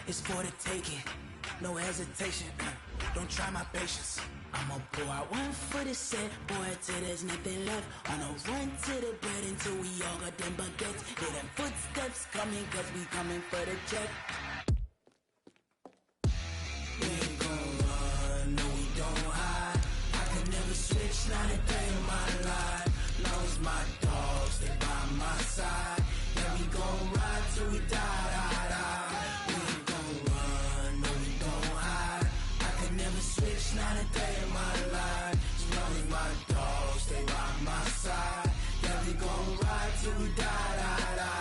it's for the taking. No hesitation, don't try my patience. I'ma pour out one for the set, boy, till there's nothing left. On a run to the bread until we all got them baguettes. Hear them footsteps coming, cause we coming for the check. We ain't gon' run, no we don't hide. I could never switch, not a day in my life. Long as my dogs stay by my side. Yeah, we gon' ride till we die, die, die. We ain't gon' run, no we don't hide. I could never switch, not a day in my life. As long as my dogs stay by my side. Yeah, we gon' ride till we die, die, die.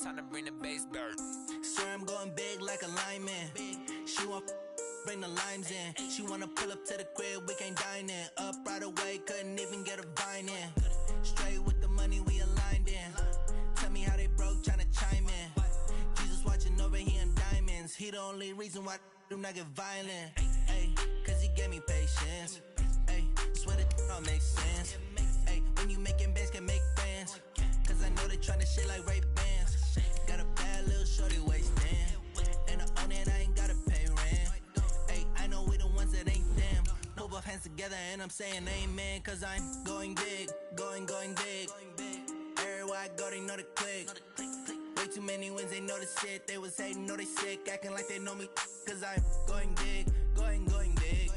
Time to bring the bass bird. Sir, I'm going big like a lineman. She want bring the limes in. She wanna pull up to the crib, we can't dine in. Up right away, couldn't even get a vine in. Straight with the money, we aligned in. Tell me how they broke, tryna chime in. Jesus watching over, he in diamonds. He the only reason why do not get violent. Ay, cause he gave me patience. Ay, swear that all makes sense. Ay, when you making bands, can make friends. Cause I know they tryna shit like Ray-Bans. Got a bad little shorty wasting. And I own it, I ain't gotta pay rent. Ay, I know we the ones that ain't them. Put both hands together and I'm saying amen. Cause I'm going big, going big. Everywhere I go, they know the click. Way too many wins, they know the shit. They was hating, know they sick, acting like they know me. Cause I'm going big, going big.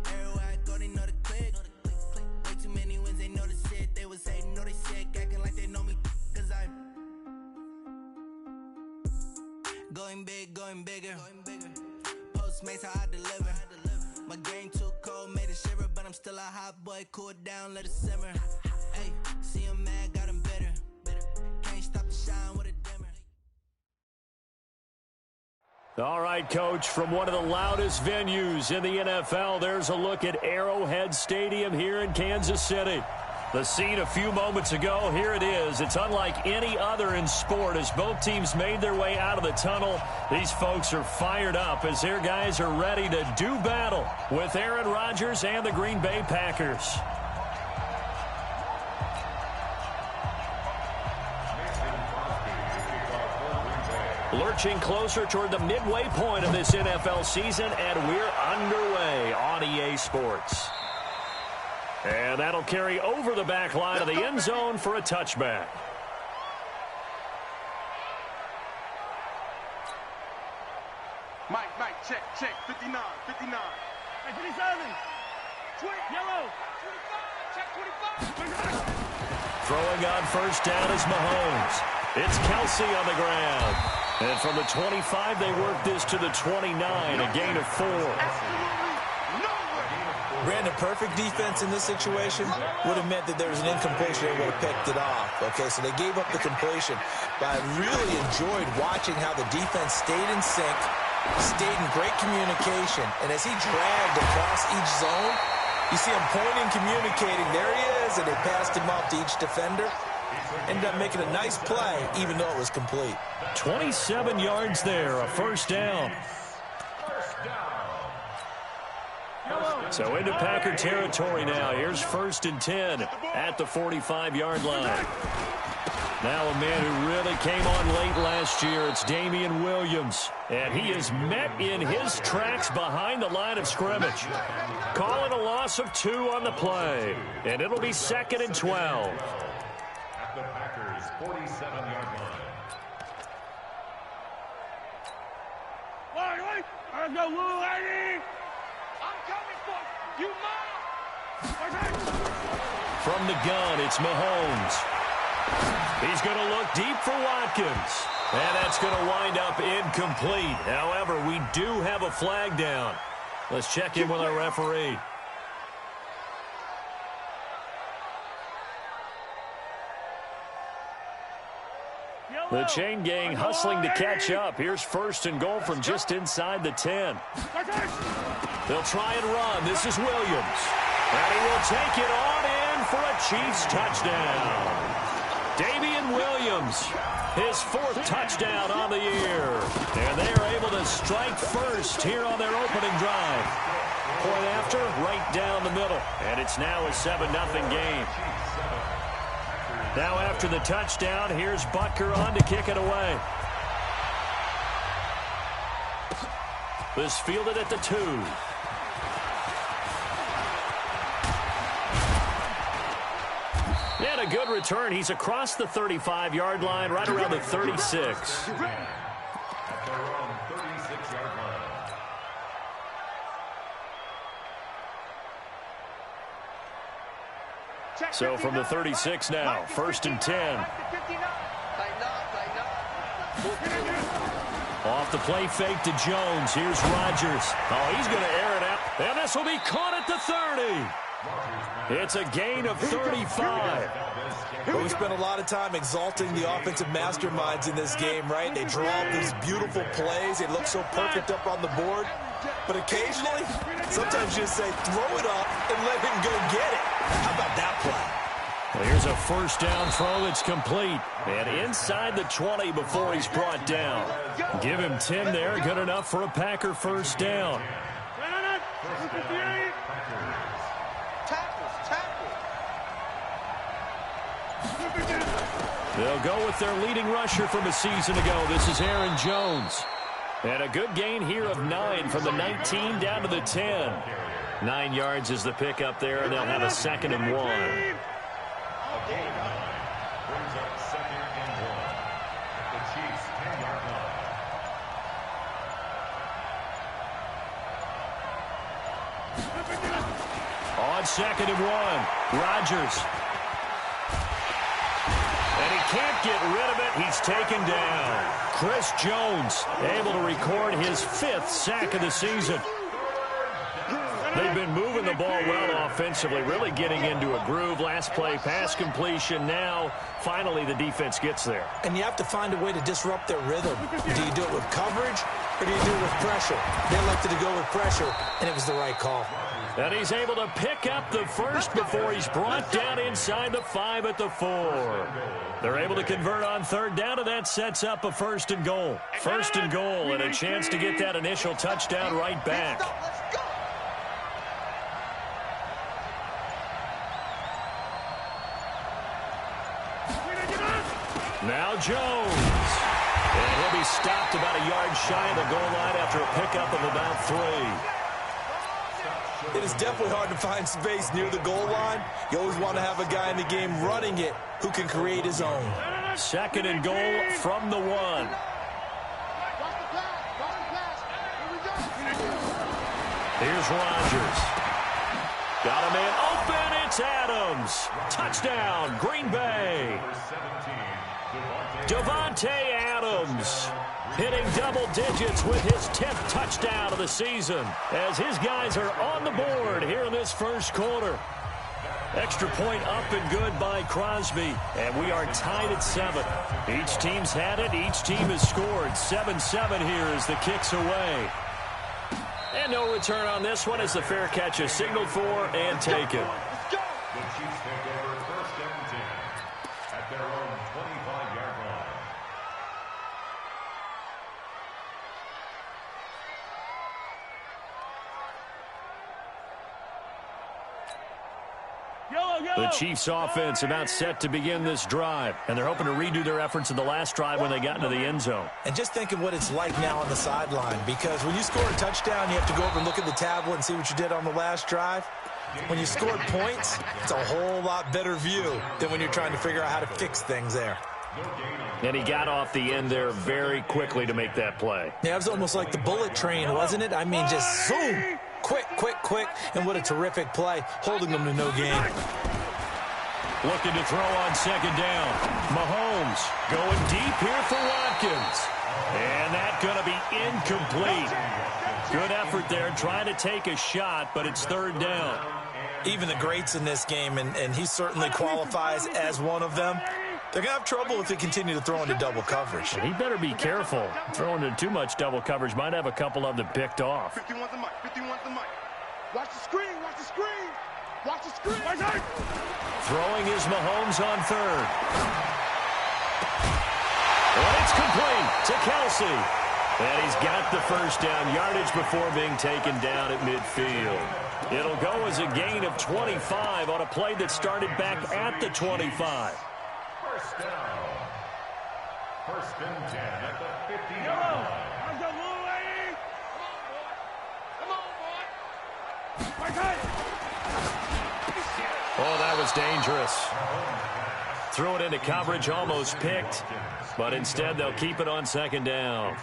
Everywhere I go, they know the click. Way too many wins, they know the shit. They was hating, know they sick, acting like they know me. Cause I'm going big, going bigger. Postmates how I deliver. My game too cold, made it shiver, but I'm still a hot boy. Cool it down, let it simmer. Hey, see him mad, got him bitter. Can't stop the shine with a dimmer. All right, Coach, from one of the loudest venues in the NFL, there's a look at Arrowhead Stadium here in Kansas City. The scene a few moments ago, here it is. It's unlike any other in sport as both teams made their way out of the tunnel. These folks are fired up as their guys are ready to do battle with Aaron Rodgers and the Green Bay Packers. Lurching closer toward the midway point of this NFL season, and we're underway on EA Sports. And that'll carry over the back line of the end zone for a touchback. Mike, check, 59. Hey, 57. 20, yellow. 25, check 25. Throwing on first down is Mahomes. It's Kelsey on the ground. And from the 25, they work this to the 29, a gain of 4. Brandon, perfect defense in this situation would have meant that there was an incompletion and would have picked it off. Okay, so they gave up the completion. But I really enjoyed watching how the defense stayed in sync, stayed in great communication. And as he dragged across each zone, you see him pointing, communicating. There he is, and they passed him off to each defender. Ended up making a nice play, even though it was complete. 27 yards there, a first down. So into Packer territory now. Here's 1st and 10 at the 45-yard line. Now a man who really came on late last year, it's Damian Williams. And he is met in his tracks behind the line of scrimmage. Calling a loss of 2 on the play. And it'll be 2nd and 12. At the Packers' 47-yard line. Let's go, Lou, lady! I'm coming for you, Mom! From the gun, it's Mahomes. He's going to look deep for Watkins. And that's going to wind up incomplete. However, we do have a flag down. Let's check in with our referee. The chain gang hustling to catch up. Here's first and goal from just inside the 10. They'll try and run. This is Williams. And he will take it on in for a Chiefs touchdown. Damian Williams, his 4th touchdown on the year. And they are able to strike first here on their opening drive. Point after, right down the middle. And it's now a 7-0 game. Now after the touchdown, here's Butker on to kick it away. This fielded at the 2. And a good return. He's across the 35-yard line, right around the 36. So from the 36 now, first and 10. Off the play fake to Jones. Here's Rodgers. Oh, he's going to air it out. And this will be caught at the 30. It's a gain of 35. Well, we spent a lot of time exalting the offensive masterminds in this game, right? They draw up these beautiful plays. They look so perfect up on the board. But occasionally, sometimes you just say, throw it up and let him go get it. How about that play? Well, here's a first down throw that's complete. And inside the 20 before he's brought down. Give him 10 there. Good enough for a Packer first down. They'll go with their leading rusher from a season ago. This is Aaron Jones. And a good gain here of 9 from the 19 down to the 10. 9 yards is the pickup there, and they'll have a 2nd and 1. On 2nd and 1, Rodgers. And he can't get rid of it. He's taken down. Chris Jones able to record his 5th sack of the season. They've been moving the ball well offensively, really getting into a groove. Last play, pass completion. Now, finally, the defense gets there. And you have to find a way to disrupt their rhythm. Do you do it with coverage, or do you do it with pressure? They elected to go with pressure, and it was the right call. And he's able to pick up the first before he's brought down inside the 5 at the 4. They're able to convert on 3rd down, and that sets up a 1st and goal. 1st and goal, and a chance to get that initial touchdown right back. Now Jones. And he'll be stopped about a yard shy of the goal line after a pickup of about 3. It is definitely hard to find space near the goal line. You always want to have a guy in the game running it who can create his own. 2nd and goal from the 1. Here's Rodgers. Got a man open. It's Adams. Touchdown, Green Bay. Davante Adams hitting double digits with his 10th touchdown of the season as his guys are on the board here in this first quarter. Extra point up and good by Crosby, and we are tied at 7. Each team's had it. Each team has scored. 7-7 here as the kick's away. And no return on this one as the fair catch is signaled for and taken. The Chiefs take over 1st and 10 at their own 25-yard line. The Chiefs offense about set to begin this drive, and they're hoping to redo their efforts in the last drive when they got into the end zone. And just think of what it's like now on the sideline, because when you score a touchdown, you have to go over and look at the tablet and see what you did on the last drive. When you scored points, it's a whole lot better view than when you're trying to figure out how to fix things there. And he got off the end there very quickly to make that play. Yeah, it was almost like the bullet train, wasn't it? I mean, just zoom, quick, quick, quick, and what a terrific play, holding them to no gain. Looking to throw on 2nd down. Mahomes going deep here for Watkins. And that's going to be incomplete. Good effort there, trying to take a shot, but it's 3rd down. Even the greats in this game, and he certainly qualifies as one of them, They're going to have trouble if they continue to throw into double coverage. And he better be careful. Throwing into too much double coverage might have a couple of them picked off. 51 the mic. 51 the mic. Watch the screen. Watch the screen. Watch the screen. Throwing is Mahomes on third. And it's complete to Kelsey. And he's got the first down yardage before being taken down at midfield. It'll go as a gain of 25 on a play that started back at the 25. First down. First and 10 at the 50-yard line. Oh, that was dangerous. Threw it into coverage, almost picked. But instead, they'll keep it on second down.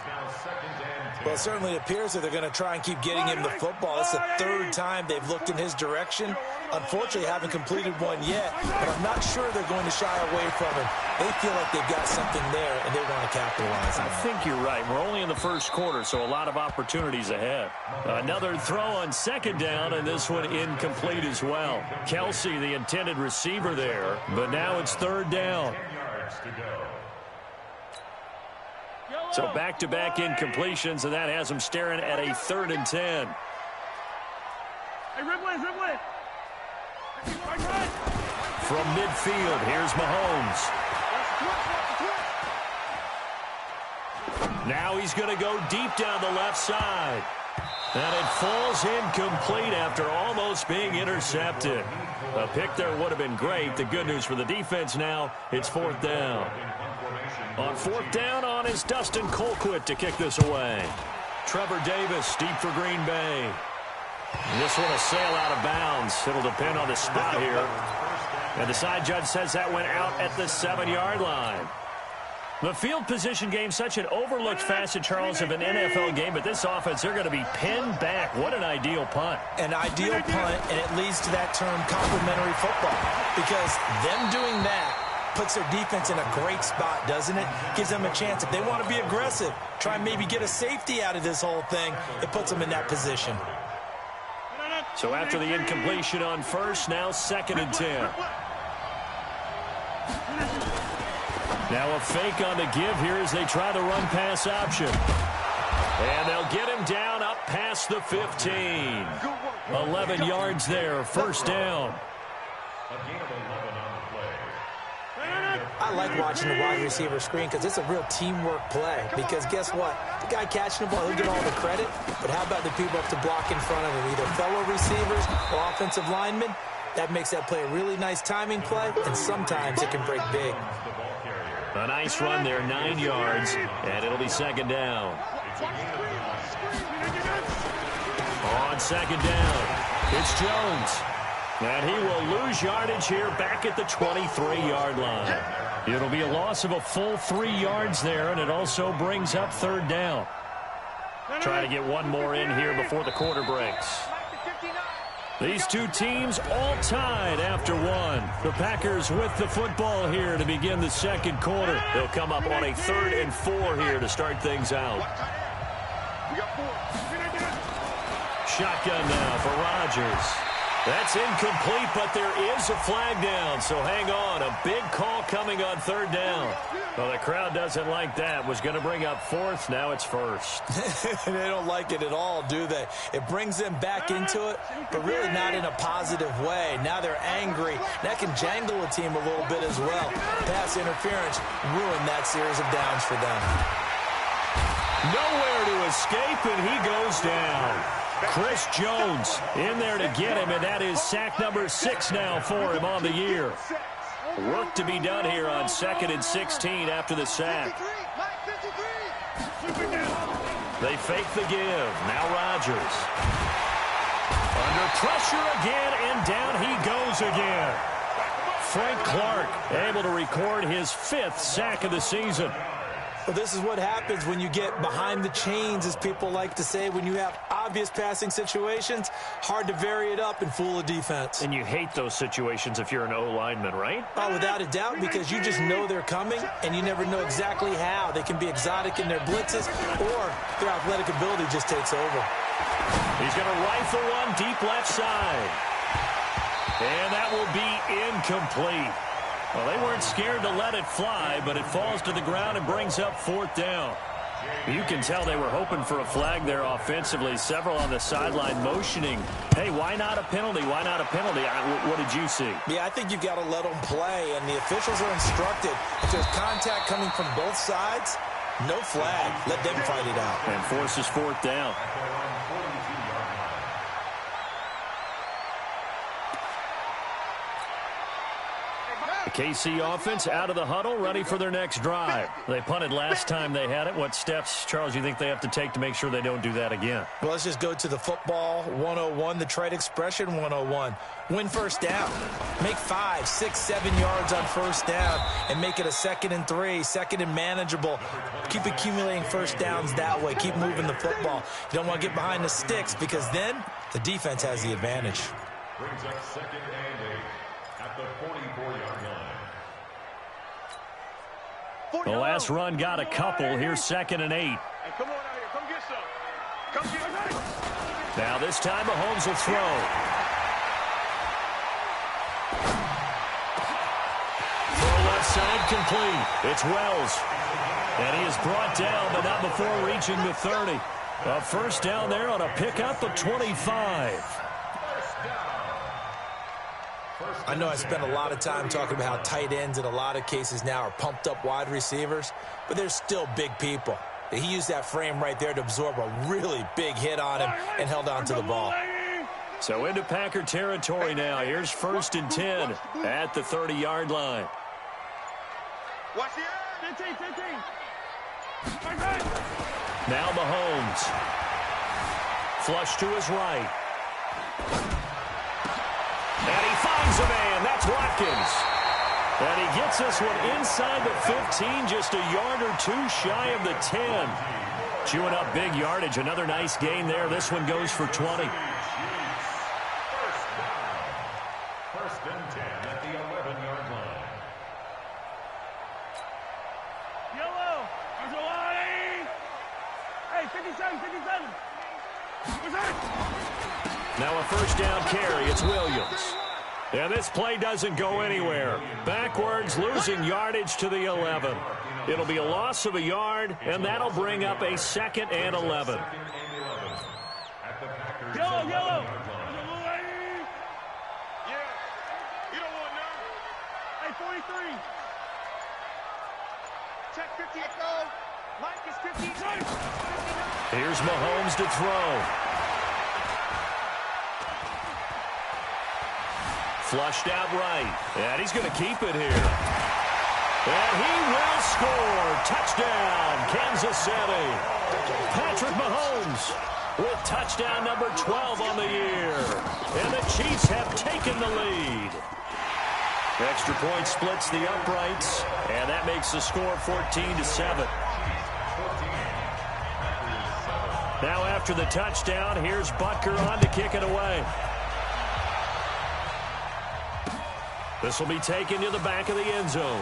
Well, it certainly appears that they're going to try and keep getting him the football. It's the third time they've looked in his direction. Unfortunately, haven't completed one yet, but I'm not sure they're going to shy away from him. They feel like they've got something there, and they want to capitalize on it. I think you're right. We're only in the first quarter, so a lot of opportunities ahead. Another throw on second down, and this one incomplete as well. Kelsey, the intended receiver there, but now it's third down. 10 yards to go. So back-to-back incompletions, and that has them staring at a 3rd and 10. Hey, Ridley. From midfield, here's Mahomes. Now he's going to go deep down the left side. And it falls incomplete after almost being intercepted. A pick there would have been great. The good news for the defense now, it's 4th down. On 4th down on is Dustin Colquitt to kick this away. Trevor Davis deep for Green Bay. And this one will sail out of bounds. It'll depend on the spot here. And the side judge says that went out at the 7-yard line. The field position game, such an overlooked facet, Charles, of an NFL game, but this offense, they're going to be pinned back. What an ideal punt. An ideal punt, and it leads to that term complementary football, because them doing that puts their defense in a great spot, doesn't it? Gives them a chance. If they want to be aggressive, try and maybe get a safety out of this whole thing, it puts them in that position. So after the incompletion on first, now 2nd and 10. Now a fake on the give here as they try the run-pass option. And they'll get him down up past the 15. 11 yards there, first down. A gain of 11 on the play. I like watching the wide receiver screen because it's a real teamwork play. Because guess what? The guy catching the ball, he'll get all the credit. But how about the people up to block in front of him? Either fellow receivers or offensive linemen. That makes that play a really nice timing play, and sometimes it can break big. A nice run there, 9 yards, and it'll be 2nd down. On 2nd down, it's Jones. And he will lose yardage here back at the 23-yard line. It'll be a loss of a full 3 yards there, and it also brings up 3rd down. Try to get one more in here before the quarter breaks. These two teams all tied after one. The Packers with the football here to begin the 2nd quarter. They'll come up on a 3rd and 4 here to start things out. Shotgun now for Rodgers. That's incomplete, but there is a flag down, so hang on. A big call coming on 3rd down. Well, the crowd doesn't like that. Was going to bring up 4th. Now it's 1st. They don't like it at all, do they? It brings them back into it, but really not in a positive way. Now they're angry. That can jangle a team a little bit as well. Pass interference ruined that series of downs for them. Nowhere to escape, and he goes down. Chris Jones in there to get him, and that is sack number 6 now for him on the year. Work to be done here on 2nd and 16 after the sack. They fake the give. Now Rodgers. Under pressure again, and down he goes again. Frank Clark able to record his 5th sack of the season. Well, this is what happens when you get behind the chains, as people like to say. When you have obvious passing situations, hard to vary it up and fool a defense. And you hate those situations if you're an O-lineman, right? Oh, without a doubt, because you just know they're coming, and you never know exactly how. They can be exotic in their blitzes, or their athletic ability just takes over. He's going to rifle one deep left side. And that will be incomplete. Well, they weren't scared to let it fly, but it falls to the ground and brings up 4th down. You can tell they were hoping for a flag there offensively. Several on the sideline motioning, hey, why not a penalty? Why not a penalty? What did you see? Yeah, I think you've got to let them play, and the officials are instructed. If there's contact coming from both sides, no flag. Let them fight it out. And forces 4th down. The KC offense out of the huddle, ready for their next drive. They punted last time they had it. What steps, Charles, you think they have to take to make sure they don't do that again? Well, let's just go to the football 101, the trade expression 101. Win first down. Make 5, 6, 7 yards on first down and make it a 2nd and 3, 2nd and manageable. Keep accumulating first downs that way. Keep moving the football. You don't want to get behind the sticks because then the defense has the advantage. Brings up 2nd and 8 at the 44-yard line. The last run got a couple. Here's 2nd and 8. Hey, come on out here. Come get some. Come get some. Now this time Mahomes will throw. Throw left side complete. It's Wells. And he is brought down, but not before reaching the 30. A first down there on a pickup of 25. I know I spent a lot of time talking about how tight ends in a lot of cases now are pumped up wide receivers, but they're still big people. He used that frame right there to absorb a really big hit on him and held on to the ball. So into Packer territory now. Here's 1st and 10 at the 30-yard line. Watch the 15. Now Mahomes. Flush to his right. And he finds a man. That's Watkins. And he gets this one inside the 15, just a yard or two shy of the 10. Chewing up big yardage. Another nice gain there. This one goes for 20. First and 10 at the 11-yard line. Yellow. There's a line. Hey, 57. What's that? Now a first down carry. It's Williams. And this play doesn't go anywhere. Backwards, losing yardage to the 11. It'll be a loss of a yard, and that'll bring up a 2nd and 11. Yellow. Yeah. You don't want none. Hey, 43. Check 50. Go. Mike is 50. Here's Mahomes to throw. Flushed out right. And he's going to keep it here. And he will score. Touchdown, Kansas City. Patrick Mahomes with touchdown number 12 on the year. And the Chiefs have taken the lead. Extra point splits the uprights. And that makes the score 14-7. Now after the touchdown, here's Butker on to kick it away. This will be taken to the back of the end zone.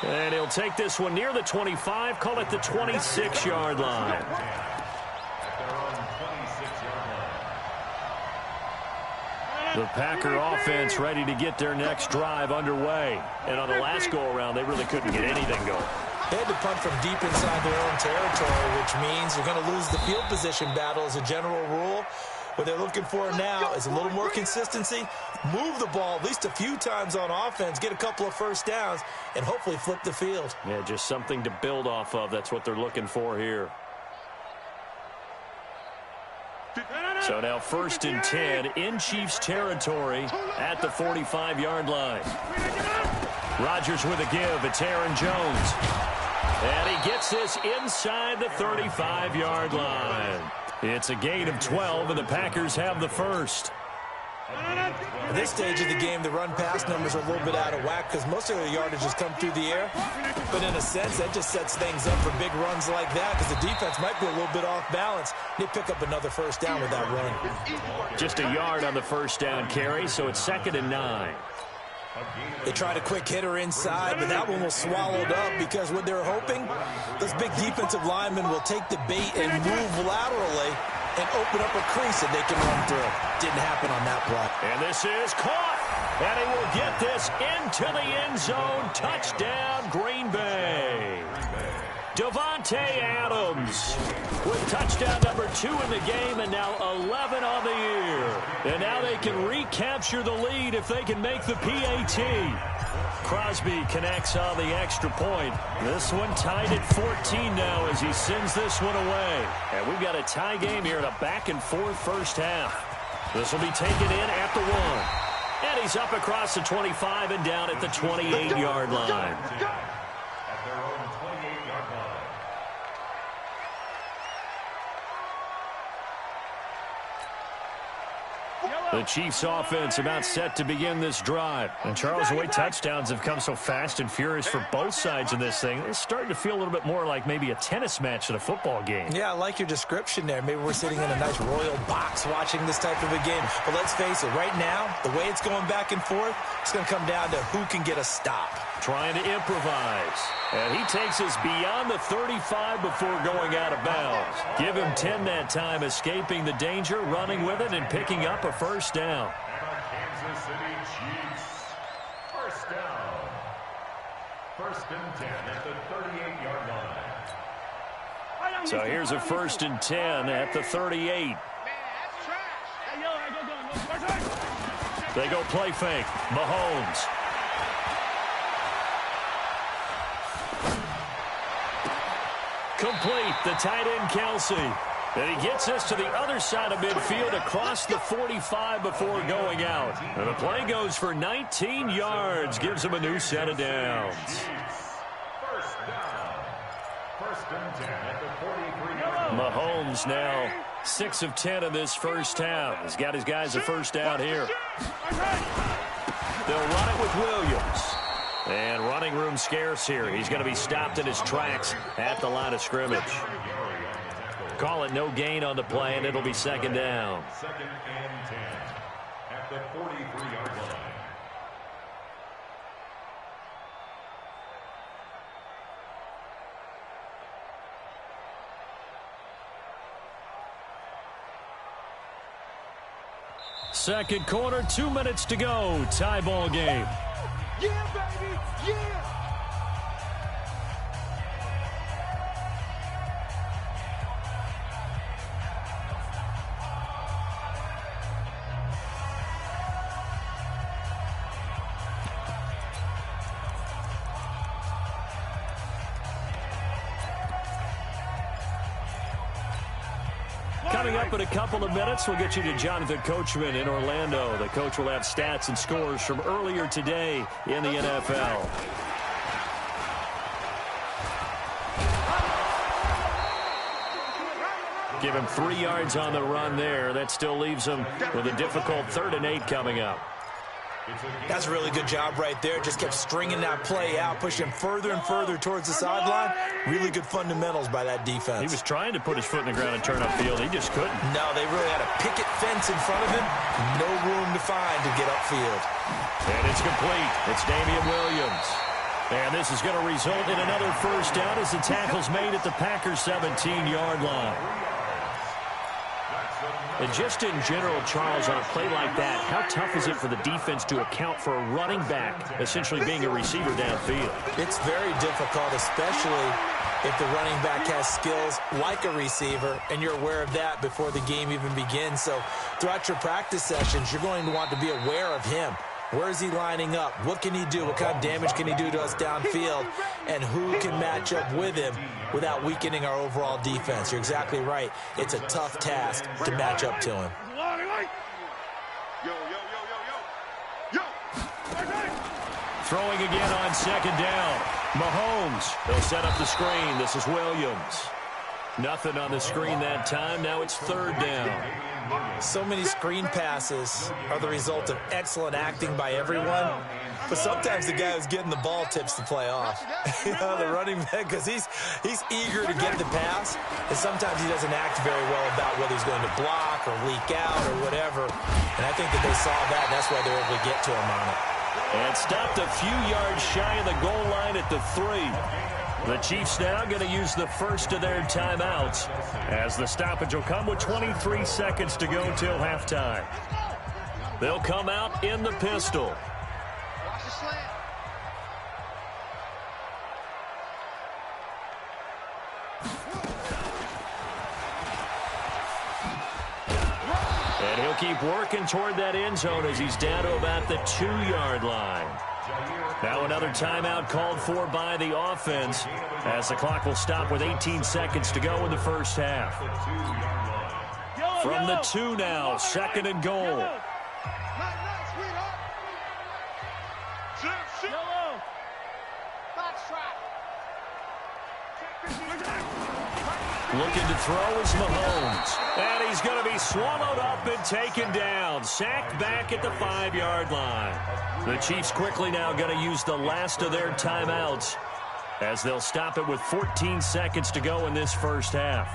And he'll take this one near the 25, call it the 26-yard line. The Packer offense ready to get their next drive underway. And on the last go-around, they really couldn't get anything going. They had to punt from deep inside their own territory, which means they're going to lose the field position battle as a general rule. What they're looking for now is a little more consistency, move the ball at least a few times on offense, get a couple of first downs, and hopefully flip the field. Yeah, just something to build off of. That's what they're looking for here. So now 1st and 10 in Chiefs territory at the 45-yard line. Rodgers with a give. It's Aaron Jones. And he gets this inside the 35-yard line. It's a gain of 12, and the Packers have the first. At this stage of the game, the run-pass numbers are a little bit out of whack because most of the yardage has come through the air. But in a sense, that just sets things up for big runs like that because the defense might be a little bit off balance. They pick up another first down with that run. Just a yard on the first down carry, so it's 2nd and 9. They tried a quick hitter inside, but that one was swallowed up because what they're hoping, those big defensive linemen will take the bait and move laterally and open up a crease that they can run through. Didn't happen on that play. And this is caught. And he will get this into the end zone. Touchdown, Green Bay. Davante Adams with touchdown number 2 in the game and now 11 on the year. And now they can recapture the lead if they can make the PAT. Crosby connects on the extra point. This one tied at 14 now as he sends this one away. And we've got a tie game here in a back-and-forth first half. This will be taken in at the 1. And he's up across the 25 and down at the 28-yard line. The Chiefs offense about set to begin this drive. And Charles, the way touchdowns have come so fast and furious for both sides in this thing, it's starting to feel a little bit more like maybe a tennis match than a football game. Yeah, I like your description there. Maybe we're sitting in a nice royal box watching this type of a game. But let's face it, right now, the way it's going back and forth, it's going to come down to who can get a stop. Trying to improvise. And he takes us beyond the 35 before going out of bounds. Give him 10 that time, escaping the danger, running with it, and picking up a first down. Kansas City Chiefs. First down. First and 10 at the 38-yard line. So here's a first and 10 at the 38. They go play fake. Mahomes. Complete, the tight end Kelsey. And he gets us to the other side of midfield across the 45 before going out. And the play goes for 19 yards, gives him a new set of downs. First down. First and 10 at the 43-yard line. Mahomes now 6 of 10 in this first half. He's got his guys a first down here. They'll run it with Williams. And running room scarce here. He's going to be stopped in his tracks at the line of scrimmage. Call it no gain on the play, and it'll be second down. Second and 10 at the 43-yard line. Second quarter, 2 minutes to go. Tie ball game. Yeah, baby! Yeah! Coming up in a couple of minutes, we'll get you to Jonathan Coachman in Orlando. The coach will have stats and scores from earlier today in the NFL. Give him 3 yards on the run there. That still leaves him with a difficult 3rd and 8 coming up. That's a really good job right there. Just kept stringing that play out, pushing further and further towards the sideline. Really good fundamentals by that defense. He was trying to put his foot in the ground and turn upfield. He just couldn't. No, they really had a picket fence in front of him. No room to find to get upfield. And it's complete. It's Damian Williams. And this is going to result in another first down as the tackle's made at the Packers' 17-yard line. And just in general, Charles, on a play like that, how tough is it for the defense to account for a running back essentially being a receiver downfield? It's very difficult, especially if the running back has skills like a receiver, and you're aware of that before the game even begins. So throughout your practice sessions, you're going to want to be aware of him. Where is he lining up? What can he do? What kind of damage can he do to us downfield? And who can match up with him without weakening our overall defense? You're exactly right. It's a tough task to match up to him. Throwing again on second down. Mahomes. They'll set up the screen. This is Williams. Nothing on the screen that time. Now it's 3rd down. So many screen passes are the result of excellent acting by everyone, but sometimes the guy who's getting the ball tips the play off. You know, the running back, because he's eager to get the pass, and sometimes he doesn't act very well about whether he's going to block or leak out or whatever. And I think that they saw that, and that's why they were able to get to him on it. And stopped a few yards shy of the goal line at the 3. The Chiefs now going to use the first of their timeouts as the stoppage will come with 23 seconds to go till halftime. They'll come out in the pistol. And he'll keep working toward that end zone as he's down to about the 2-yard line. Now another timeout called for by the offense as the clock will stop with 18 seconds to go in the first half. From the 2 now, 2nd and goal. Looking to throw is Mahomes. And he's going to be swallowed up and taken down. Sacked back at the 5-yard line. The Chiefs quickly now going to use the last of their timeouts as they'll stop it with 14 seconds to go in this first half.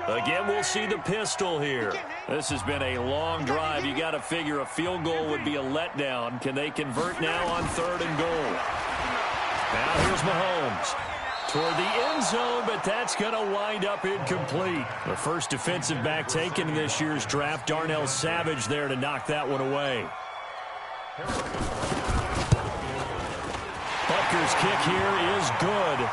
Again, we'll see the pistol here. This has been a long drive. You got to figure a field goal would be a letdown. Can they convert now on 3rd and goal? Now here's Mahomes toward the end zone, but that's going to wind up incomplete. The first defensive back taken in this year's draft, Darnell Savage, there to knock that one away. Butker's kick here is good.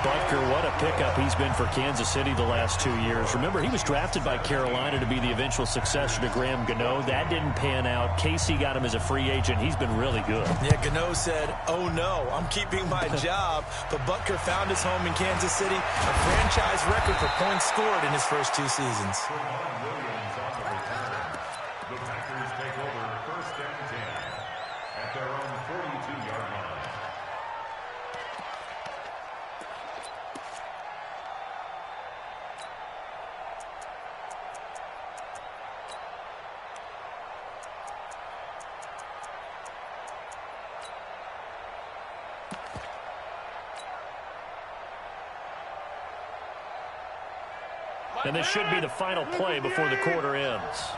Butker, what a pickup he's been for Kansas City the last 2 years. Remember, he was drafted by Carolina to be the eventual successor to Graham Gano. That didn't pan out. Casey got him as a free agent. He's been really good. Yeah, Gano said, oh no, I'm keeping my job. But Butker found his home in Kansas City. A franchise record for points scored in his first 2 seasons. The Packers take over 1st and 10 at their own 42-yard line. And this should be the final play before the quarter ends.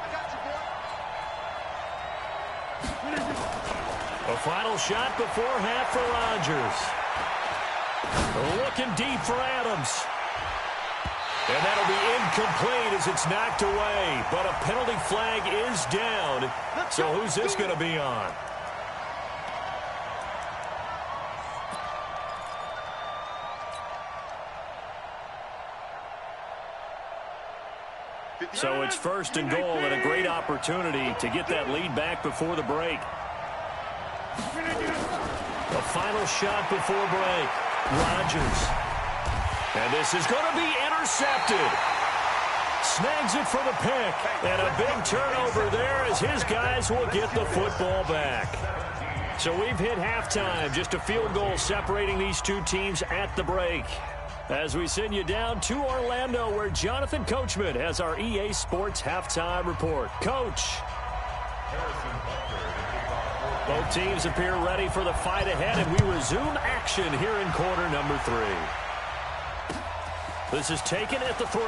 A final shot before half for Rodgers. Looking deep for Adams. And that'll be incomplete as it's knocked away. But a penalty flag is down. So who's this going to be on? So it's 1st and goal and a great opportunity to get that lead back before the break. A final shot before break. Rodgers. And this is going to be intercepted. Snags it for the pick. And a big turnover there as his guys will get the football back. So we've hit halftime. Just a field goal separating these 2 teams at the break. As we send you down to Orlando, where Jonathan Coachman has our EA Sports Halftime Report. Coach. Both teams appear ready for the fight ahead, and we resume action here in quarter number 3. This is taken at the 3.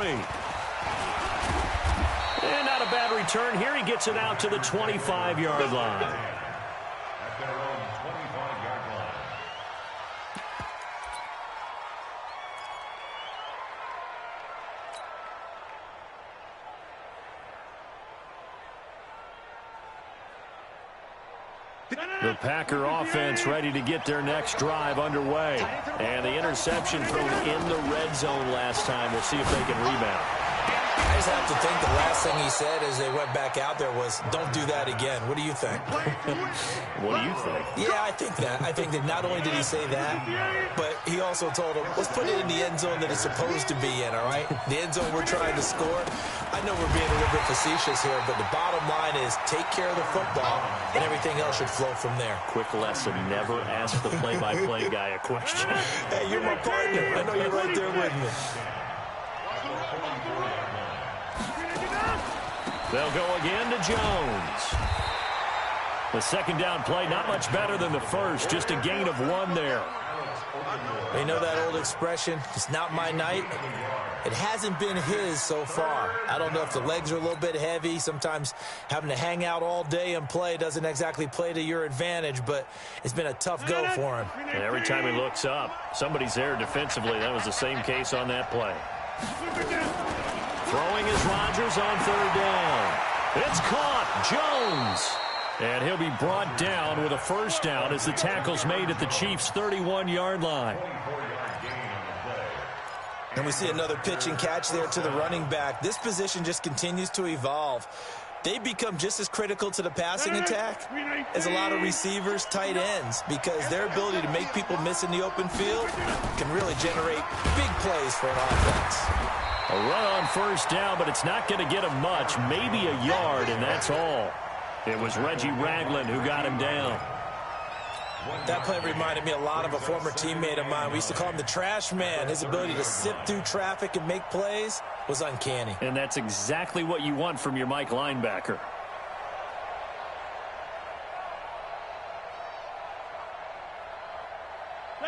And not a bad return here. He gets it out to the 25-yard line. At their own 25-yard line. The Packer offense ready to get their next drive underway. And the interception thrown in the red zone last time. We'll see if they can rebound. I just have to think the last thing he said as they went back out there was, don't do that again. What do you think? What do you think? Yeah, I think that. I think that not only did he say that, but he also told him, let's put it in the end zone that it's supposed to be in, all right? The end zone we're trying to score. I know we're being a little bit facetious here, but the bottom line is take care of the football, and everything else should flow from there. Quick lesson, never ask the play-by-play guy a question. Hey, you're my partner. I know you're right there with me. They'll go again to Jones. The second down play, not much better than the first, just a gain of 1 there. You know that old expression, it's not my night? It hasn't been his so far. I don't know if the legs are a little bit heavy. Sometimes having to hang out all day and play doesn't exactly play to your advantage, but it's been a tough go for him. And every time he looks up, somebody's there defensively. That was the same case on that play. Throwing is Rodgers on 3rd down. It's caught. Jones. And he'll be brought down with a first down as the tackle's made at the Chiefs' 31-yard line. And we see another pitch and catch there to the running back. This position just continues to evolve. They become just as critical to the passing attack as a lot of receivers, tight ends, because their ability to make people miss in the open field can really generate big plays for an offense. A run on first down, but it's not going to get him much, maybe a yard, and that's all. It was Reggie Ragland who got him down. That play reminded me a lot of a former teammate of mine. We used to call him the trash man. His ability to sift through traffic and make plays was uncanny. And that's exactly what you want from your Mike linebacker.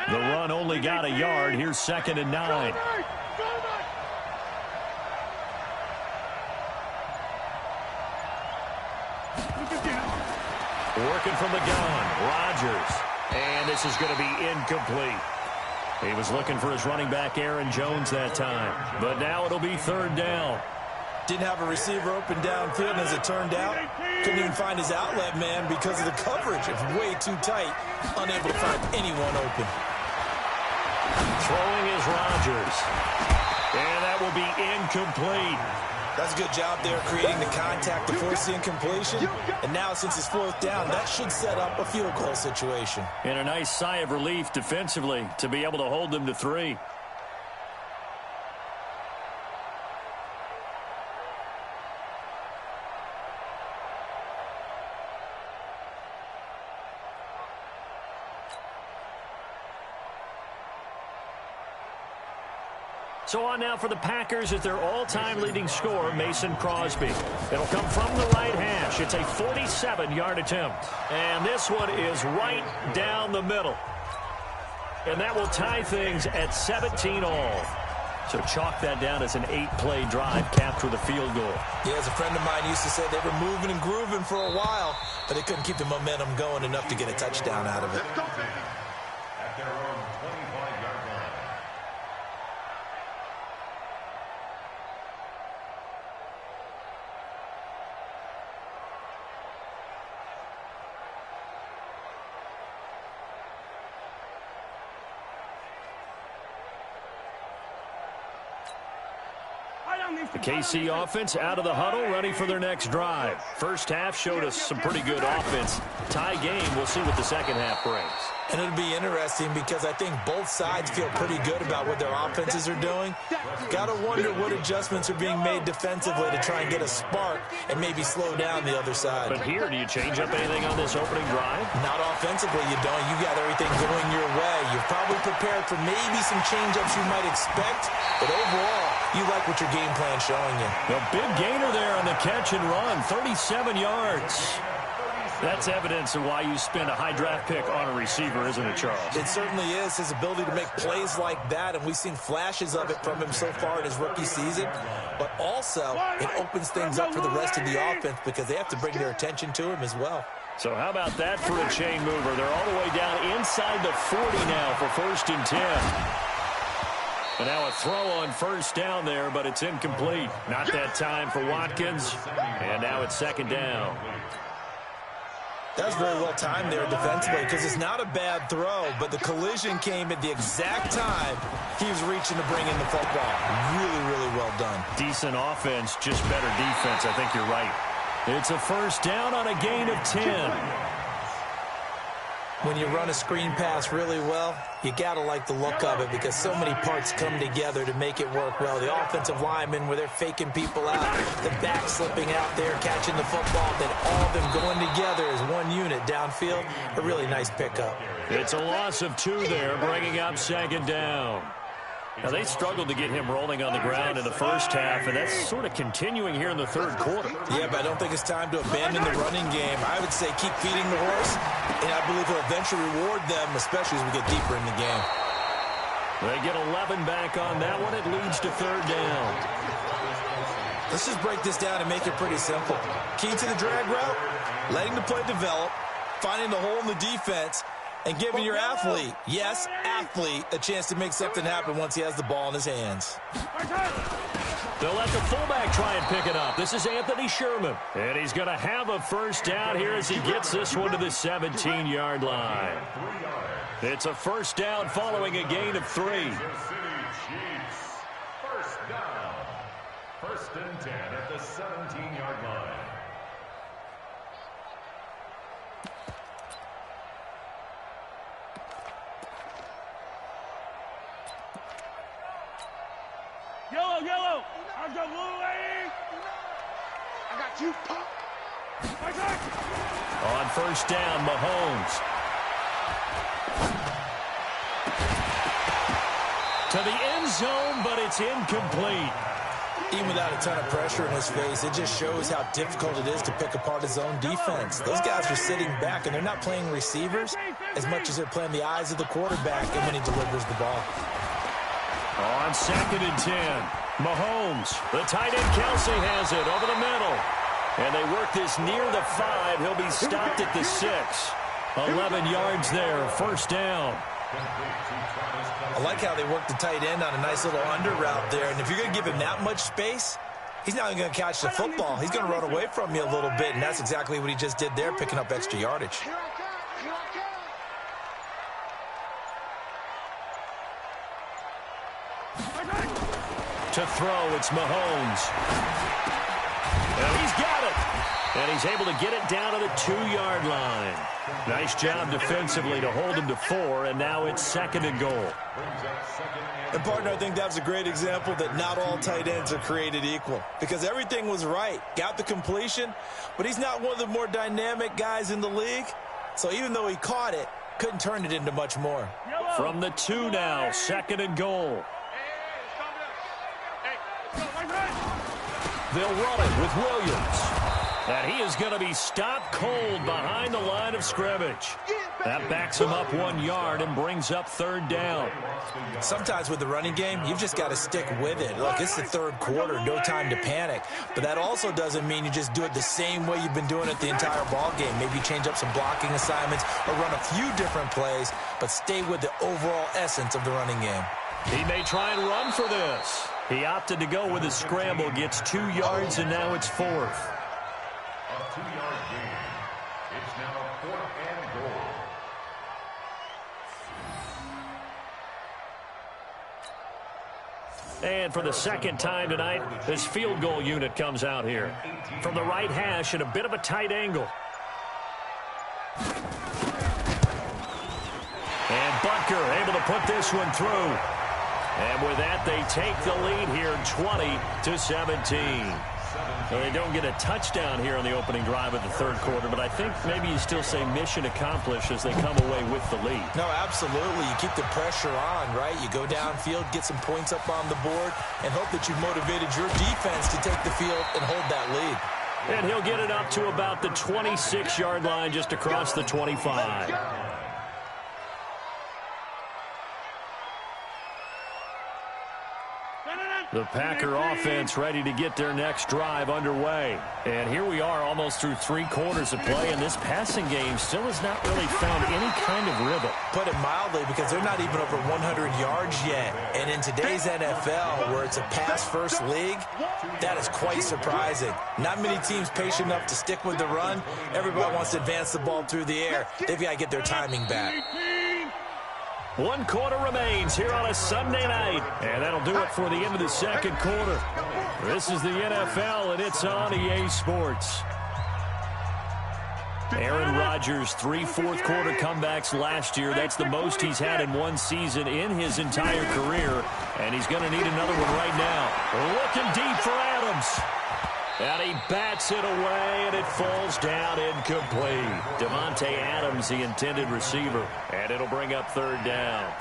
The run only got a yard. Here's 2nd and 9. Working from the gun, Rodgers. And this is going to be incomplete. He was looking for his running back, Aaron Jones, that time. But now it'll be 3rd down. Didn't have a receiver open downfield, and as it turned out, couldn't even find his outlet man because of the coverage. It's way too tight, unable to find anyone open. Throwing is Rodgers. And that will be incomplete. That's a good job there creating the contact to force the incompletion. And now since it's 4th down, that should set up a field goal situation. And a nice sigh of relief defensively to be able to hold them to 3. So on now for the Packers is their all-time leading scorer, Mason Crosby. It'll come from the right hash. It's a 47-yard attempt. And this one is right down the middle. And that will tie things at 17 all. So chalk that down as an 8-play drive capped with a field goal. Yeah, as a friend of mine used to say, they were moving and grooving for a while, but they couldn't keep the momentum going enough to get a touchdown out of it. At their own 25-yard line. The KC offense out of the huddle, ready for their next drive. First half showed us some pretty good offense. Tie game, we'll see what the second half brings. And it'll be interesting because I think both sides feel pretty good about what their offenses are doing. Got to wonder what adjustments are being made defensively to try and get a spark and maybe slow down the other side. But here, do you change up anything on this opening drive? Not offensively, you don't. You got everything going your way. You're probably prepared for maybe some change-ups you might expect, but overall, you like what your game plan's showing you. A big gainer there on the catch and run, 37 yards. That's evidence of why you spend a high draft pick on a receiver, isn't it, Charles? It certainly is, his ability to make plays like that, and we've seen flashes of it from him so far in his rookie season. But also, it opens things up for the rest of the offense because they have to bring their attention to him as well. So how about that for a chain mover? They're all the way down inside the 40 now for 1st and 10. And now a throw on first down there, but it's incomplete. Not that time for Watkins. And now it's 2nd down. That was very well timed there defensively because it's not a bad throw, but the collision came at the exact time he was reaching to bring in the football. Really, really well done. Decent offense, just better defense. I think you're right. It's a 1st down on a gain of 10. When you run a screen pass really well, you got to like the look of it because so many parts come together to make it work well. The offensive linemen where they're faking people out, the back slipping out there, catching the football, then all of them going together as one unit downfield. A really nice pickup. It's a loss of 2 there, bringing up 2nd down. Now, they struggled to get him rolling on the ground in the first half, and that's sort of continuing here in the 3rd quarter. Yeah, but I don't think it's time to abandon the running game. I would say keep feeding the horse, and I believe he'll eventually reward them, especially as we get deeper in the game. They get 11 back on that one. It leads to 3rd down. Let's just break this down and make it pretty simple. Key to the drag route, letting the play develop, finding the hole in the defense, and giving your athlete, yes, athlete, a chance to make something happen once he has the ball in his hands. They'll let the fullback try and pick it up. This is Anthony Sherman. And he's going to have a 1st down here as he gets this one to the 17-yard line. It's a 1st down following a gain of 3. First and 10 at the 17-yard line. Yellow. I got little lady. I got you, pop. On first down, Mahomes. To the end zone, but it's incomplete. Even without a ton of pressure in his face, it just shows how difficult it is to pick apart his own defense. Those guys are sitting back, and they're not playing receivers as much as they're playing the eyes of the quarterback and when he delivers the ball. On second and 10, Mahomes. The tight end Kelsey has it over the middle. And they work this near the 5. He'll be stopped at the 6. 11 yards there, first down. I like how they work the tight end on a nice little under route there. And if you're going to give him that much space, he's not even going to catch the football. He's going to run away from you a little bit, and that's exactly what he just did there, picking up extra yardage. To throw, it's Mahomes. And he's got it. And he's able to get it down to the 2-yard line. Nice job defensively to hold him to 4, and now it's second and goal. And, partner, I think that was a great example that not all tight ends are created equal, because everything was right. Got the completion, but he's not one of the more dynamic guys in the league. So even though he caught it, couldn't turn it into much more. From the 2 now, second and goal. They'll run it with Williams. And he is going to be stopped cold behind the line of scrimmage. That backs him up 1 yard and brings up third down. Sometimes with the running game, you've just got to stick with it. Look, it's the third quarter, no time to panic. But that also doesn't mean you just do it the same way you've been doing it the entire ball game. Maybe change up some blocking assignments or run a few different plays, but stay with the overall essence of the running game. He may try and run for this. He opted to go with a scramble, gets 2 yards, and now it's fourth. A 2-yard gain. It's now 4th and goal. And for the second time tonight, this field goal unit comes out here. From the right hash at a bit of a tight angle. And Butker able to put this one through. And with that, they take the lead here 20-17. So they don't get a touchdown here on the opening drive of the third quarter, but I think maybe you still say mission accomplished as they come away with the lead. No, absolutely. You keep the pressure on, right? You go downfield, get some points up on the board, and hope that you've motivated your defense to take the field and hold that lead. And he'll get it up to about the 26-yard line, just across the 25. The Packer offense ready to get their next drive underway. And here we are almost through 3 quarters of play, and this passing game still has not really found any kind of rhythm. Put it mildly, because they're not even over 100 yards yet. And in today's NFL, where it's a pass-first league, that is quite surprising. Not many teams patient enough to stick with the run. Everybody wants to advance the ball through the air. They've got to get their timing back. 1 quarter remains here on a Sunday night. And that'll do it for the end of the second quarter. This is the NFL, and it's on EA Sports. Aaron Rodgers, 3 fourth-quarter comebacks last year. That's the most he's had in one season in his entire career. And he's going to need another one right now. Looking deep for Adams. And he bats it away, and it falls down incomplete. Devontae Adams, the intended receiver. And it'll bring up third down.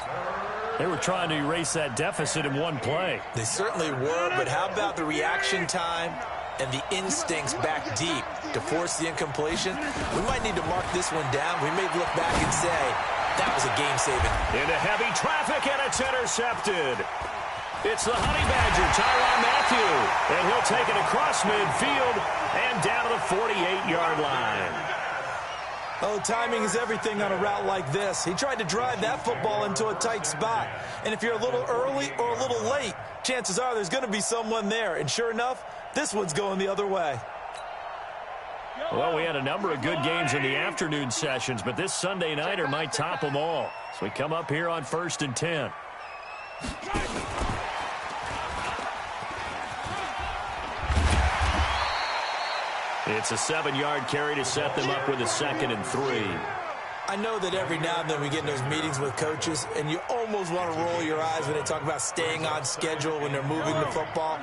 They were trying to erase that deficit in one play. They certainly were, but how about the reaction time and the instincts back deep to force the incompletion? We might need to mark this one down. We may look back and say, that was a game-saving. Into heavy traffic, and it's intercepted. It's the Honey Badger, Tyrann Mathieu, and he'll take it across midfield and down to the 48-yard line. Oh, timing is everything on a route like this. He tried to drive that football into a tight spot. And if you're a little early or a little late, chances are there's going to be someone there. And sure enough, this one's going the other way. Well, we had a number of good games in the afternoon sessions, but this Sunday nighter might top them all. So we come up here on 1st and 10. It's a 7-yard carry to set them up with a 2nd and 3. I know that every now and then we get in those meetings with coaches, and you almost want to roll your eyes when they talk about staying on schedule when they're moving the football.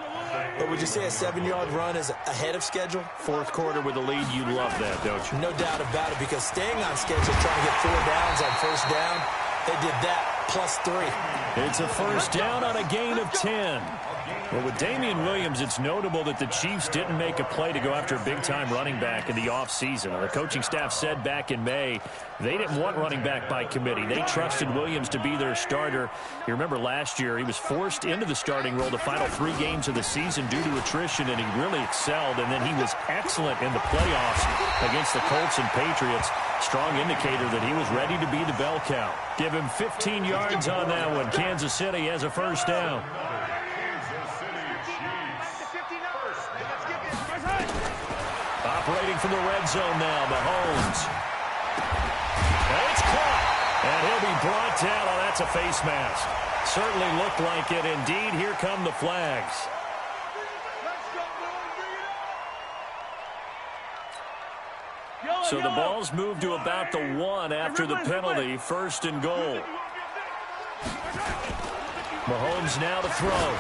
But would you say a 7-yard run is ahead of schedule? Fourth quarter with a lead, you love that, don't you? No doubt about it, because staying on schedule, trying to get 4 downs on first down, they did that plus 3. It's a first down on a gain of 10. Well, with Damian Williams, it's notable that the Chiefs didn't make a play to go after a big-time running back in the offseason. The coaching staff said back in May they didn't want running back by committee. They trusted Williams to be their starter. You remember last year he was forced into the starting role the final 3 games of the season due to attrition, and he really excelled. And then he was excellent in the playoffs against the Colts and Patriots. Strong indicator that he was ready to be the bell cow. Give him 15 yards on that one. Kansas City has a first down. Operating from the red zone now, Mahomes. And it's caught. And he'll be brought down. Oh, that's a face mask. Certainly looked like it. Indeed, here come the flags. So the ball's moved to about the 1 after the penalty. 1st and goal. Mahomes now to throw.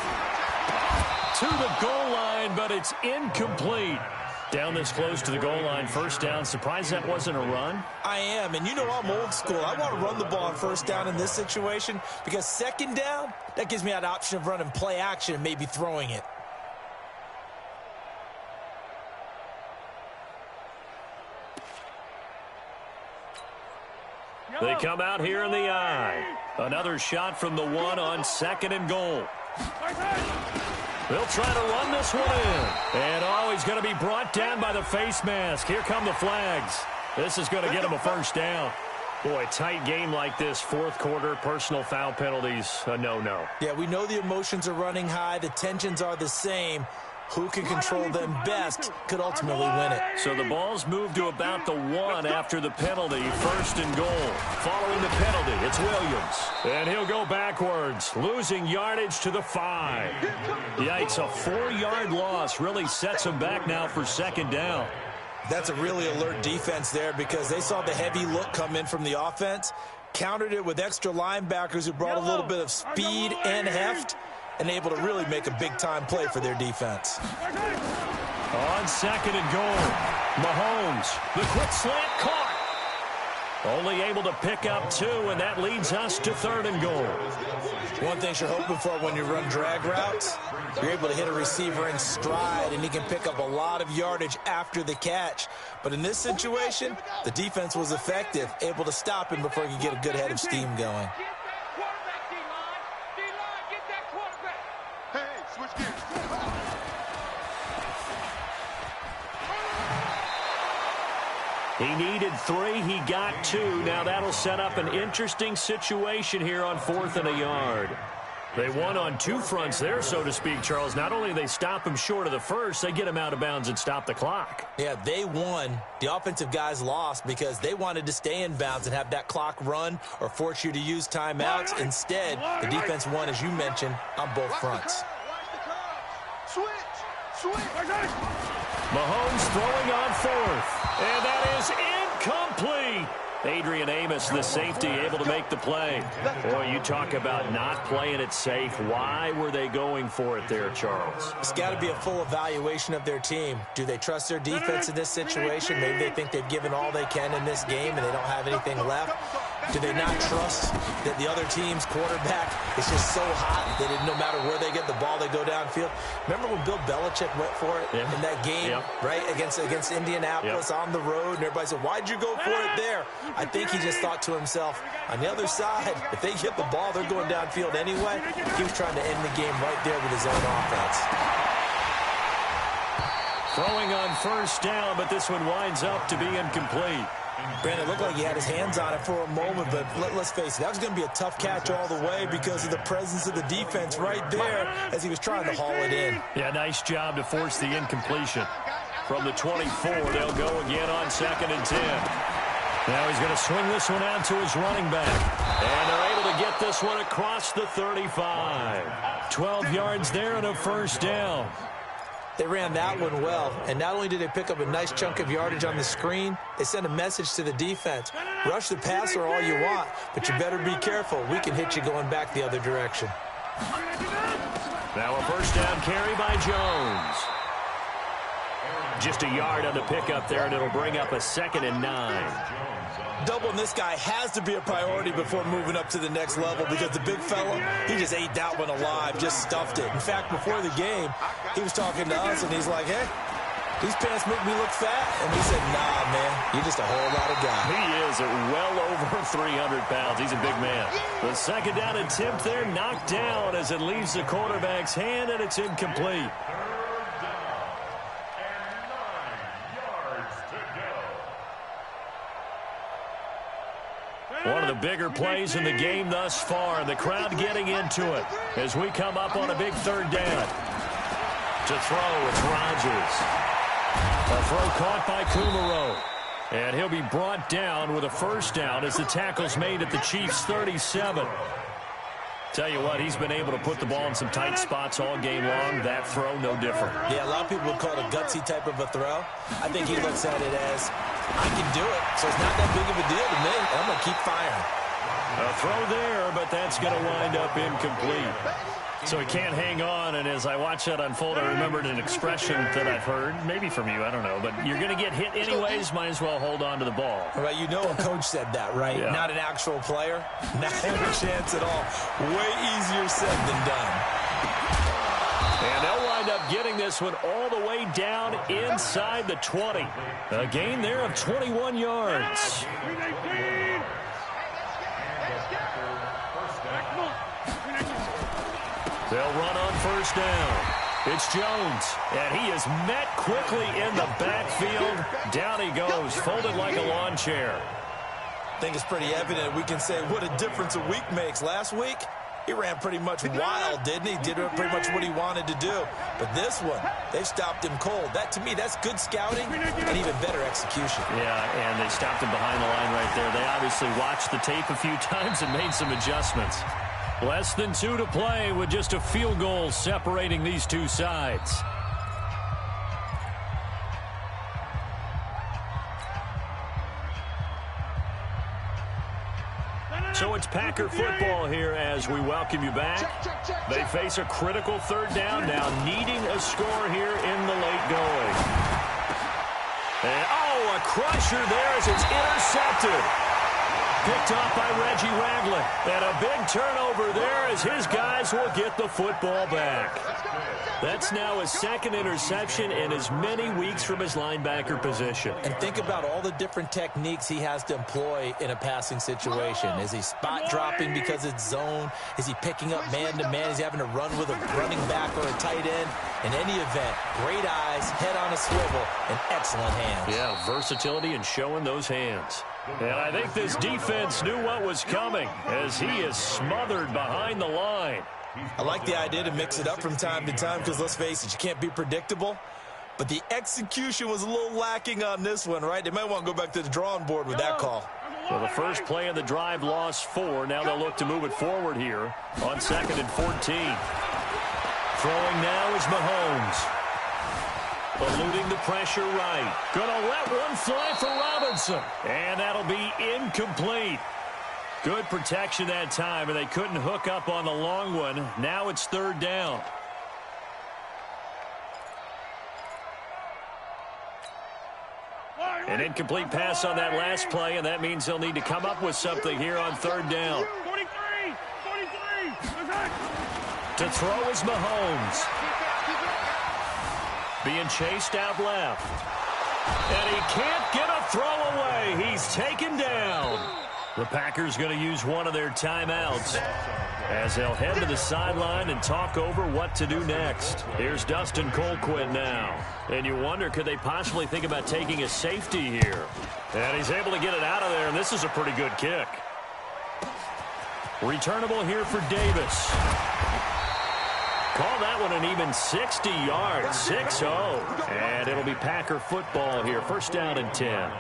To the goal line, but it's incomplete. Down this close to the goal line, first down. Surprised that wasn't a run? I am, and you know I'm old school. I want to run the ball on first down in this situation because second down, that gives me that option of running play action and maybe throwing it. They come out here in the eye. Another shot from the 1 on 2nd and goal. They'll try to run this one in. And, oh, he's going to be brought down by the face mask. Here come the flags. This is going to get him a first down. Boy, tight game like this, fourth quarter, personal foul penalties, a no-no. Yeah, we know the emotions are running high. The tensions are the same. Who can control them best could ultimately win it. So the ball's moved to about the 1 after the penalty, 1st and goal. Following the penalty, it's Williams. And he'll go backwards, losing yardage to the 5. Yikes, a 4-yard loss really sets him back now for 2nd down. That's a really alert defense there because they saw the heavy look come in from the offense, countered it with extra linebackers who brought a little bit of speed and heft, and able to really make a big-time play for their defense. On 2nd and goal, Mahomes, the quick slant caught. Only able to pick up 2, and that leads us to 3rd and goal. One thing you're hoping for when you run drag routes, you're able to hit a receiver in stride, and he can pick up a lot of yardage after the catch. But in this situation, the defense was effective, able to stop him before he could get a good head of steam going. He needed 3. He got 2. Now that'll set up an interesting situation here on 4th and a yard. They won on 2 fronts there, so to speak, Charles. Not only do they stop him short of the first, they get him out of bounds and stop the clock. Yeah, they won. The offensive guys lost because they wanted to stay in bounds and have that clock run or force you to use timeouts. Instead, the defense won, as you mentioned, on both fronts. Mahomes throwing on 4th. And that is incomplete. Adrian Amos, the safety, able to make the play. Boy, you talk about not playing it safe. Why were they going for it there, Charles? It's got to be a full evaluation of their team. Do they trust their defense in this situation? Maybe they think they've given all they can in this game and they don't have anything left. Do they not trust that the other team's quarterback is just so hot that no matter where they get the ball, they go downfield? Remember when Bill Belichick went for it in that game, right, against Indianapolis on the road, and everybody said, why'd you go for it there? I think he just thought to himself, on the other side, if they get the ball, they're going downfield anyway. He was trying to end the game right there with his own offense. Throwing on first down, but this one winds up to be incomplete. Brandon, it looked like he had his hands on it for a moment, but let's face it, that was going to be a tough catch all the way because of the presence of the defense right there as he was trying to haul it in. Yeah, nice job to force the incompletion. From the 24, they'll go again on 2nd and 10. Now he's going to swing this one out to his running back. And they're able to get this one across the 35. 12 yards there and a first down. They ran that one well, and not only did they pick up a nice chunk of yardage on the screen, they sent a message to the defense. Rush the passer all you want, but you better be careful. We can hit you going back the other direction. Now a first down carry by Jones. Just a yard on the pickup there, and it'll bring up a 2nd and 9. Doubling this guy has to be a priority before moving up to the next level because the big fella, he just ate that one alive, just stuffed it. In fact, before the game, he was talking to us, and he's like, hey, these pants make me look fat. And we said, nah, man, you're just a whole lot of guy. He is at well over 300 pounds. He's a big man. The second down attempt there knocked down as it leaves the quarterback's hand, and it's incomplete. One of the bigger plays in the game thus far, and the crowd getting into it as we come up on a big third down. To throw, it's Rodgers. A throw caught by Kumaro. And he'll be brought down with a first down as the tackle's made at the Chiefs' 37. Tell you what, he's been able to put the ball in some tight spots all game long. That throw, no different. Yeah, a lot of people would call it a gutsy type of a throw. I think he looks at it as, I can do it, so it's not that big of a deal to me. I'm going to keep firing. A throw there, but that's going to wind up incomplete. So he can't hang on, and as I watch that unfold, I remembered an expression that I've heard, maybe from you, I don't know, but you're going to get hit anyways, might as well hold on to the ball. All right, you know a coach said that, right? Yeah. Not an actual player. Not a chance at all. Way easier said than done. And they'll wind up getting this one all the way down inside the 20. A gain there of 21 yards. They'll run on first down. It's Jones, and he is met quickly in the backfield. Down he goes, folded like a lawn chair. I think it's pretty evident. We can say what a difference a week makes. Last week, he ran pretty much wild, didn't he? Did pretty much what he wanted to do. But this one, they've stopped him cold. That, to me, that's good scouting and even better execution. Yeah, and they stopped him behind the line right there. They obviously watched the tape a few times and made some adjustments. Less than 2 to play with just a field goal separating these two sides. So it's Packer football here as we welcome you back. They face a critical third down now, needing a score here in the late going. And, a crusher there as it's intercepted. Picked off by Reggie Ragland. And a big turnover there as his guys will get the football back. That's now his second interception in as many weeks from his linebacker position. And think about all the different techniques he has to employ in a passing situation. Is he spot dropping because it's zone? Is he picking up man-to-man? Is he having to run with a running back or a tight end? In any event, great eyes, head on a swivel, and excellent hands. Yeah, versatility and showing those hands. And I think this defense knew what was coming as he is smothered behind the line. I like the idea to mix it up from time to time because, let's face it, you can't be predictable. But the execution was a little lacking on this one, right? They might want to go back to the drawing board with that call. Well, the first play of the drive lost 4. Now they'll look to move it forward here on 2nd and 14. Throwing now is Mahomes. Eluding the pressure right. Gonna let one fly for Robinson. And that'll be incomplete. Good protection that time, and they couldn't hook up on the long one. Now it's third down. An incomplete pass on that last play, and that means they'll need to come up with something here on third down. 43. To throw is Mahomes. Being chased out left. And he can't get a throw away. He's taken down. The Packers going to use one of their timeouts as they'll head to the sideline and talk over what to do next. Here's Dustin Colquitt now. And you wonder, could they possibly think about taking a safety here? And he's able to get it out of there, and this is a pretty good kick. Returnable here for Davis. Call that one an even 60 yards, 6-0. And it'll be Packer football here, first down and 10.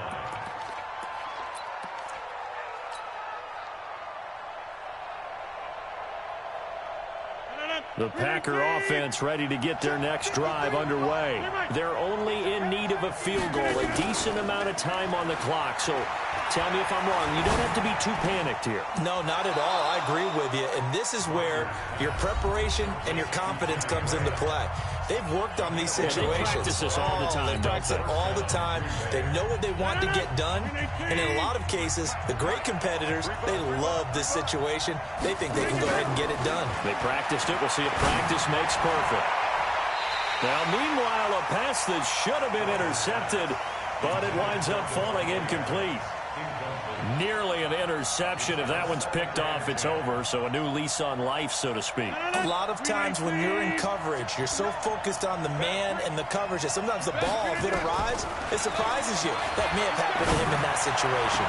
The Packer offense ready to get their next drive underway. They're only in need of a field goal, a decent amount of time on the clock. So tell me if I'm wrong. You don't have to be too panicked here. No, not at all. I agree with you. And this is where your preparation and your confidence comes into play. They've worked on these situations. They practice this all the time. They practice it all the time. They know what they want to get done. And in a lot of cases, the great competitors, they love this situation. They think they can go ahead and get it done. They practiced it. We'll see if practice makes perfect. Now, meanwhile, a pass that should have been intercepted, but it winds up falling incomplete. Nearly an interception. If that one's picked off, it's over. So a new lease on life, so to speak. A lot of times when you're in coverage, you're so focused on the man and the coverage that sometimes the ball, if it arrives, it surprises you. That may have happened to him in that situation.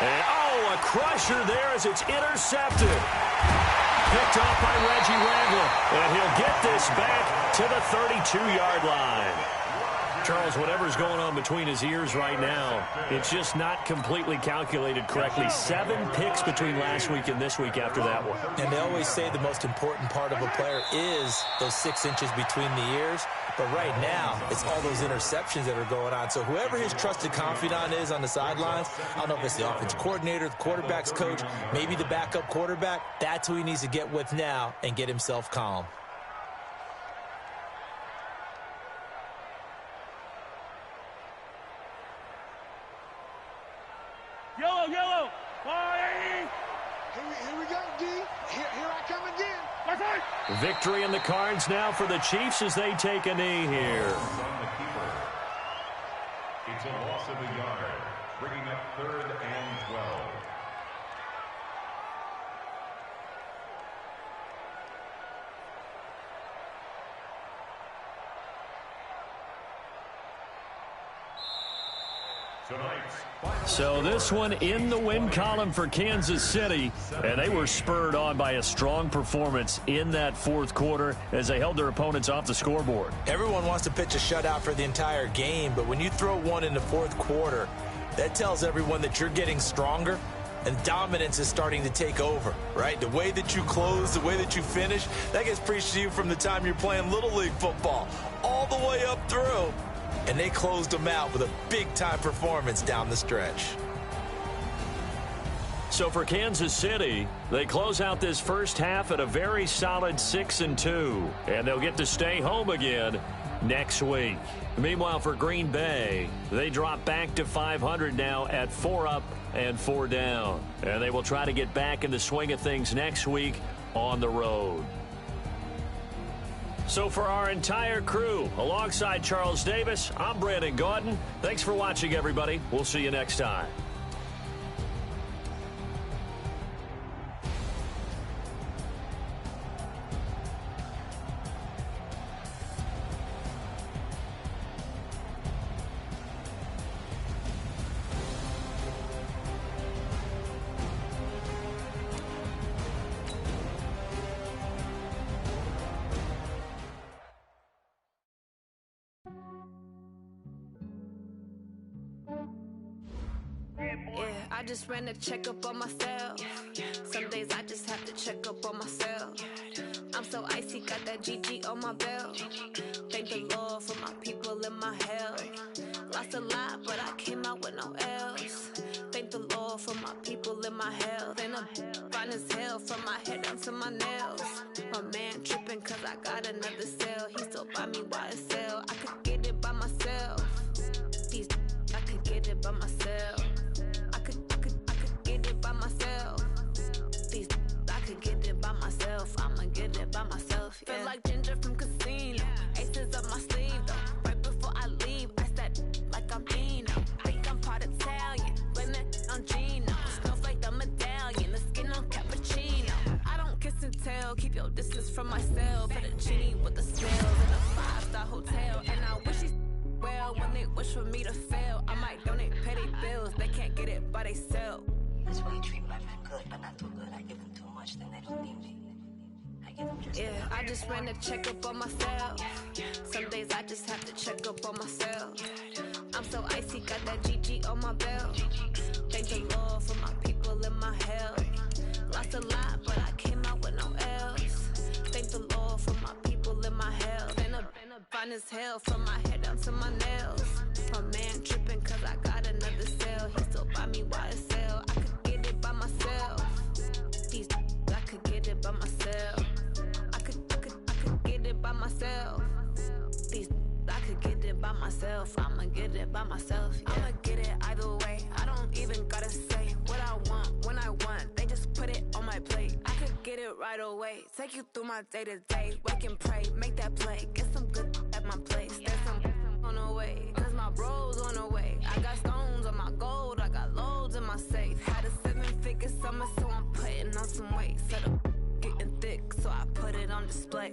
And, a crusher there as it's intercepted. Picked off by Reggie Ragland. And he'll get this back to the 32-yard line. Charles, whatever's going on between his ears right now, it's just not completely calculated correctly. 7 picks between last week and this week after that one. And they always say the most important part of a player is those 6 inches between the ears. But right now, it's all those interceptions that are going on. So whoever his trusted confidant is on the sidelines, I don't know if it's the offensive coordinator, the quarterback's coach, maybe the backup quarterback, that's who he needs to get with now and get himself calm. Yellow. Here we go, D. Here I come again. Victory in the cards now for the Chiefs as they take a knee here. It's a loss of a yard, bringing up 3rd and 12. So this one in the win column for Kansas City, and they were spurred on by a strong performance in that 4th quarter as they held their opponents off the scoreboard. Everyone wants to pitch a shutout for the entire game, but when you throw one in the 4th quarter, that tells everyone that you're getting stronger and dominance is starting to take over, right? The way that you close, the way that you finish, that gets preached to you from the time you're playing Little League football all the way up through. And they closed them out with a big-time performance down the stretch. So for Kansas City, they close out this first half at a very solid 6-2. And they'll get to stay home again next week. Meanwhile, for Green Bay, they drop back to 500 now at 4 up and 4 down. And they will try to get back in the swing of things next week on the road. So for our entire crew, alongside Charles Davis, I'm Brandon Gaudin. Thanks for watching, everybody. We'll see you next time. I just ran a checkup on myself. Some days I just have to check up on myself. I'm so icy, got that GG on my belt. Thank the Lord for my people and my health. Lost a lot, but I came out with no else. Thank the Lord for my people and my health. And I'm fine as hell from my head down to my nails. My man tripping cause I got another cell. He still buy me YSL. I could get it by myself. I could get it by myself. I could get it by myself. I could get it by myself. I'ma get it by myself. Yeah. Feel like Ginger from Casino. Aces up my sleeve though. Right before I leave, I said like I'm Dino. Think I'm part Italian. Blame that on Gino. Snowflake the medallion. The skin on cappuccino. I don't kiss and tell. Keep your distance from myself. Fettuccine with the smells in a 5-star hotel. And I wish he's well when they wish for me to fail. I might donate petty bills. They can't get it by they self. That's why you treat me like I'm good, but not too good. I give them too much, then they don't need me. I give them just I just ran a checkup on myself. Some days I just have to check up on myself. I'm so icy, got that GG on my belt. Thank the Lord for my people and my health. Lost a lot, but I came out with no else. Thank the Lord. fine as hell from my head down to my nails. My man tripping cause I got another sale. He still buy me YSL. I could get it by myself. These I could get it by myself. I could get it by myself. These I could get it by myself. I'ma get it by myself. Yeah. I'ma get it either way. I don't even gotta say what I want when I want. They just put it on my plate. I could get it right away. Take you through my day to day. Wake and pray, make that play. Get some good at my place. There's some on the way. Cause my bros on the way. I got stones on my gold. I got loads in my safe. Had a 7-figure summer, so I'm putting on some weight. Set up getting thick, so I put it on display.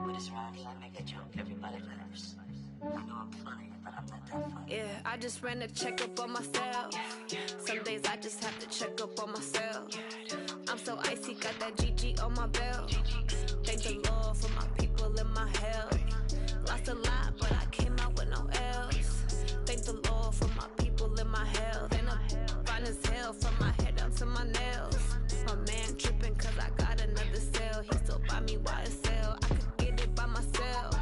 With this rhymes, I make a joke, everybody laughs. I know I'm funny, but I'm not that funny. Yeah, I just ran a checkup on myself. Some days I just have to check up on myself. I'm so icy, got that GG on my belt. Thank the Lord for my people in my health. Lost a lot, but I came out with no else. Thank the Lord for my people in my health. And I'm fine as hell from my head down to my nails. My man tripping cause I got another sale. He still buy me YSL. I could get it by myself.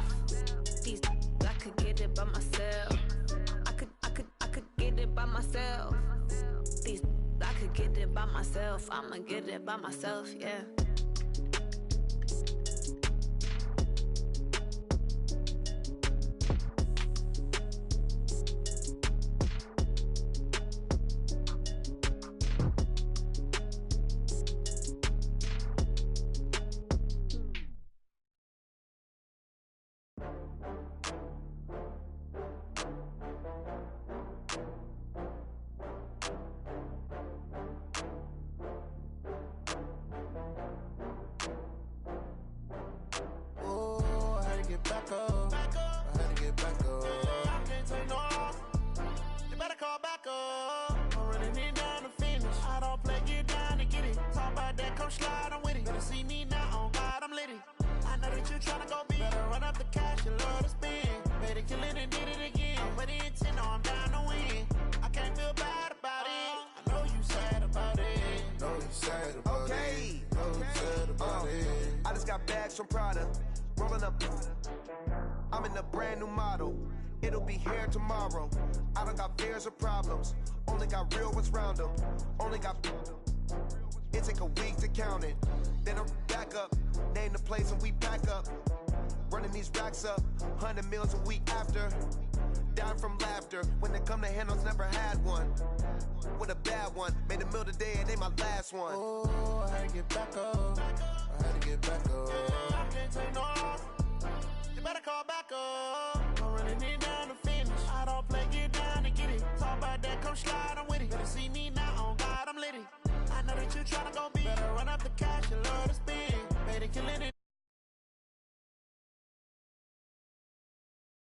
These I could get it by myself. I could get it by myself. These I could get it by myself. I'ma get it by myself, yeah. From Prada, rolling up. I'm in a brand new model. It'll be here tomorrow. I don't got fears or problems. Only got real ones round them. Only got. It take a week to count it. Then I'm back up. Name the place and we back up. Running these racks up. 100 meals a week after. Dying from laughter. When it come to handles, never had one. With a bad one. Made a meal today and ain't my last one. Oh, I had to get back up. I had to get back up. I can't take no loss. You better call back up. I'm running it down to finish. I don't play, get down to get it. Talk about that, come slide, I'm with it. Better see me now, on God, I'm litty. I know that you tryna go big. Better run up the cash and